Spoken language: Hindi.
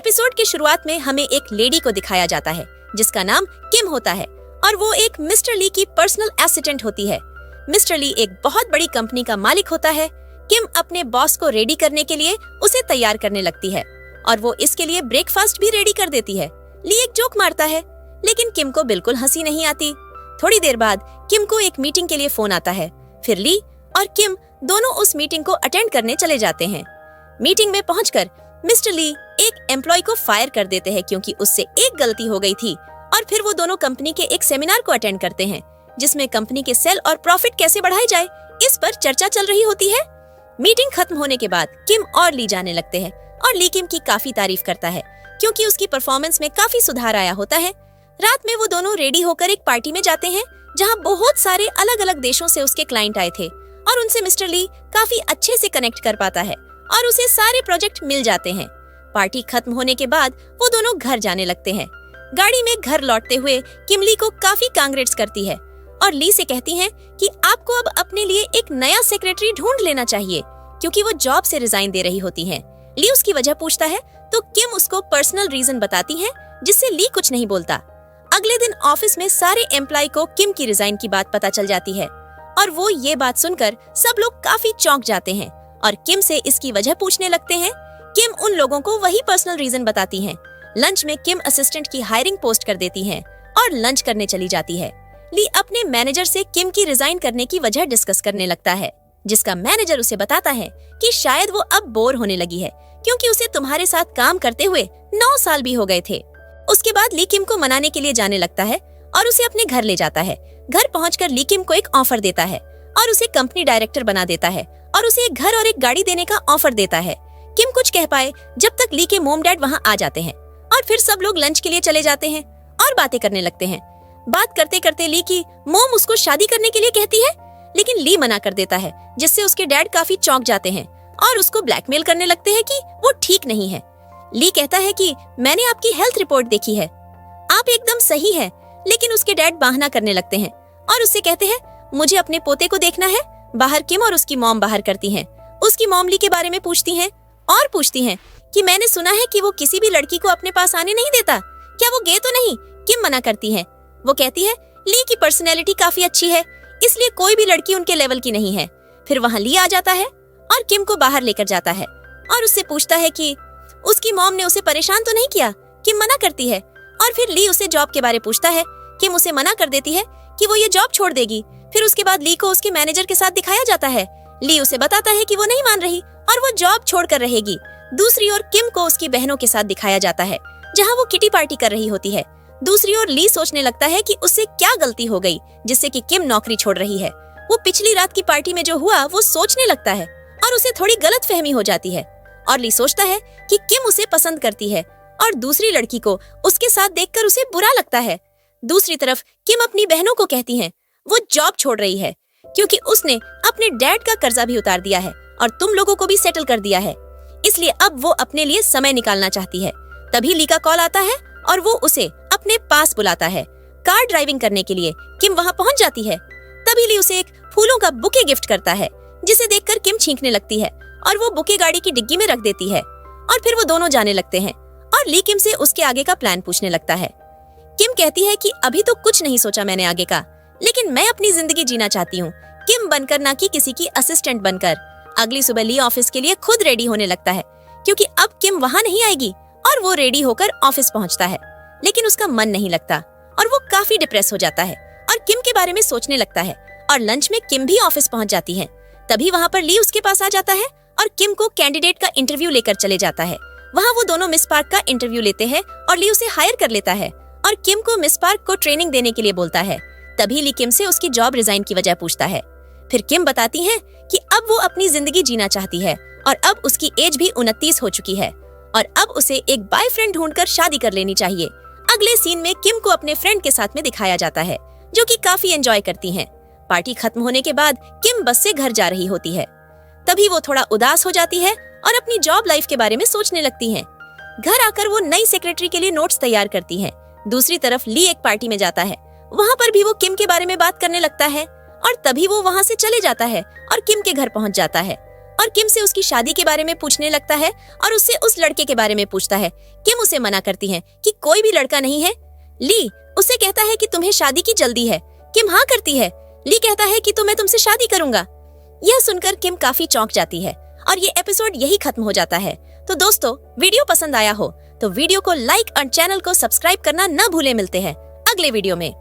एपिसोड की शुरुआत में हमें एक लेडी को दिखाया जाता है जिसका नाम किम होता है और वो एक मिस्टर ली की पर्सनल असिस्टेंट होती है। मिस्टर ली एक बहुत बड़ी कंपनी का मालिक होता है। किम अपने बॉस को रेडी करने के लिए उसे तैयार करने लगती है और वो इसके लिए ब्रेकफास्ट भी रेडी कर देती है। ली एक जोक मारता है लेकिन किम को बिल्कुल हंसी नहीं आती। थोड़ी देर बाद किम को एक मीटिंग के लिए फोन आता है। फिर ली और किम दोनों उस मीटिंग को अटेंड करने चले जाते हैं। मीटिंग में पहुंचकर मिस्टर ली एक एम्प्लॉय को फायर कर देते हैं क्योंकि उससे एक गलती हो गई थी और फिर वो दोनों कंपनी के एक सेमिनार को अटेंड करते हैं जिसमें कंपनी के सेल और प्रॉफिट कैसे बढ़ाए जाए इस पर चर्चा चल रही होती है। मीटिंग खत्म होने के बाद किम और ली जाने लगते हैं और ली किम की काफी तारीफ करता है क्योंकि उसकी परफॉर्मेंस में काफी सुधार आया होता है। रात में वो दोनों रेडी होकर एक पार्टी में जाते हैं जहाँ बहुत सारे अलग अलग देशों से उसके क्लाइंट आए थे और उनसे मिस्टर ली काफी अच्छे से कनेक्ट कर पाता है और उसे सारे प्रोजेक्ट मिल जाते हैं। पार्टी खत्म होने के बाद वो दोनों घर जाने लगते हैं। गाड़ी में घर लौटते हुए किम ली को काफी कांग्रेट्स करती है और ली से कहती हैं कि आपको अब अपने लिए एक नया सेक्रेटरी ढूंढ लेना चाहिए क्योंकि वो जॉब से रिजाइन दे रही होती हैं। ली उसकी वजह पूछता है तो किम उसको पर्सनल रीजन बताती है जिससे ली कुछ नहीं बोलता। अगले दिन ऑफिस में सारे एम्प्लॉय को किम की रिजाइन की बात पता चल जाती है और वो ये बात सुनकर सब लोग काफी चौंक जाते हैं और किम से इसकी वजह पूछने लगते हैं। किम उन लोगों को वही पर्सनल रीजन बताती हैं। लंच में किम असिस्टेंट की हायरिंग पोस्ट कर देती हैं और लंच करने चली जाती है। ली अपने मैनेजर से किम की रिजाइन करने की वजह डिस्कस करने लगता है जिसका मैनेजर उसे बताता है कि शायद वो अब बोर होने लगी है क्योंकि उसे तुम्हारे साथ काम करते हुए 9 साल भी हो गए थे। उसके बाद ली किम को मनाने के लिए जाने लगता है और उसे अपने घर ले जाता है। घर पहुंचकर ली किम को एक ऑफर देता है और उसे कंपनी डायरेक्टर बना देता है और उसे एक घर और एक गाड़ी देने का ऑफर देता है। किम कुछ कह पाए जब तक ली के मोम डैड वहाँ आ जाते हैं और फिर सब लोग लंच के लिए चले जाते हैं और बातें करने लगते हैं। बात करते करते ली की मोम उसको शादी करने के लिए कहती है लेकिन ली मना कर देता है जिससे उसके डैड काफी चौंक जाते हैं और उसको ब्लैकमेल करने लगते हैं कि वो ठीक नहीं है। ली कहता है कि मैंने आपकी हेल्थ रिपोर्ट देखी है, आप एकदम सही है। लेकिन उसके डैड बहाना करने लगते हैं और उससे कहते हैं मुझे अपने पोते को देखना है। बाहर किम और उसकी मॉम बाहर करती हैं। उसकी मॉम ली के बारे में पूछती हैं और पूछती हैं कि मैंने सुना है कि वो किसी भी लड़की को अपने पास आने नहीं देता, क्या वो गे तो नहीं? किम मना करती है। वो कहती है ली की पर्सनैलिटी काफी अच्छी है इसलिए कोई भी लड़की उनके लेवल की नहीं है। फिर वहाँ ली आ जाता है और किम को बाहर लेकर जाता है और उससे पूछता है कि उसकी मॉम ने उसे परेशान तो नहीं किया। किम मना करती है और फिर ली उसे जॉब के बारे पूछता है। किम उसे मना कर देती है कि वो ये जॉब छोड़ देगी। फिर उसके बाद ली को उसके मैनेजर के साथ दिखाया जाता है। ली उसे बताता है कि वो नहीं मान रही और वो जॉब छोड़कर रहेगी। दूसरी ओर किम को उसकी बहनों के साथ दिखाया जाता है जहाँ वो किटी पार्टी कर रही होती है। दूसरी ओर ली सोचने लगता है कि उससे क्या गलती हो गई जिससे कि किम नौकरी छोड़ रही है। वो पिछली रात की पार्टी में जो हुआ वो सोचने लगता है और उसे थोड़ी गलतफहमी हो जाती है और ली सोचता है कि किम उसे पसंद करती है और दूसरी लड़की को उसके साथ देखकर उसे बुरा लगता है। दूसरी तरफ किम अपनी बहनों को कहती है वो जॉब छोड़ रही है क्योंकि उसने अपने डैड का कर्जा भी उतार दिया है और तुम लोगों को भी सेटल कर दिया है, इसलिए अब वो अपने लिए समय निकालना चाहती है। तभी ली का कॉल आता है और वो उसे अपने पास बुलाता है कार ड्राइविंग करने के लिए। किम वहाँ पहुँच जाती है। तभी ली उसे एक फूलों का बुके गिफ्ट करता है जिसे देखकर किम छींकने लगती है और वो बुके गाड़ी की डिग्गी में रख देती है और फिर वो दोनों जाने लगते हैं और ली किम से उसके आगे का प्लान पूछने लगता है। किम कहती है कि अभी तो कुछ नहीं सोचा मैंने आगे का, लेकिन मैं अपनी जिंदगी जीना चाहती हूँ, किम बनकर ना कि किसी की असिस्टेंट बनकर। अगली सुबह ली ऑफिस के लिए खुद रेडी होने लगता है क्योंकि अब किम वहाँ नहीं आएगी और वो रेडी होकर ऑफिस पहुँचता है लेकिन उसका मन नहीं लगता और वो काफी डिप्रेस हो जाता है और किम के बारे में सोचने लगता है। और लंच में किम भी ऑफिस पहुँच जाती है। तभी वहाँ पर ली उसके पास आ जाता है और किम को कैंडिडेट का इंटरव्यू लेकर चले जाता है। वहाँ वो दोनों मिस पार्क का इंटरव्यू लेते हैं और ली उसे हायर कर लेता है और किम को मिस पार्क को ट्रेनिंग देने के लिए बोलता है। तभी ली किम से उसकी जॉब रिजाइन की वजह पूछता है। फिर किम बताती है कि अब वो अपनी जिंदगी जीना चाहती है और अब उसकी एज भी 29 हो चुकी है और अब उसे एक बॉयफ्रेंड ढूंढकर शादी कर लेनी चाहिए। अगले सीन में किम को अपने फ्रेंड के साथ में दिखाया जाता है जो कि काफी एंजॉय करती हैं। पार्टी खत्म होने के बाद किम बस से घर जा रही होती है। तभी वो थोड़ा उदास हो जाती है और अपनी जॉब लाइफ के बारे में सोचने लगती हैं। घर आकर वो नई सेक्रेटरी के लिए नोट्स तैयार करती हैं। दूसरी तरफ ली एक पार्टी में जाता है। वहाँ पर भी वो किम के बारे में बात करने लगता है और तभी वो वहाँ से चले जाता है और किम के घर पहुँच जाता है और किम से उसकी शादी के बारे में पूछने लगता है और उससे उस लड़के के बारे में पूछता है। किम उसे मना करती है कि कोई भी लड़का नहीं है। ली उसे कहता है कि तुम्हें शादी की जल्दी है। किम हाँ करती है। ली कहता है कि मैं तुमसे शादी करूंगा। यह सुनकर किम काफी चौंक जाती है और ये एपिसोड यही खत्म हो जाता है। तो दोस्तों, वीडियो पसंद आया हो तो वीडियो को लाइक और चैनल को सब्सक्राइब करना न भूले। मिलते हैं अगले वीडियो में।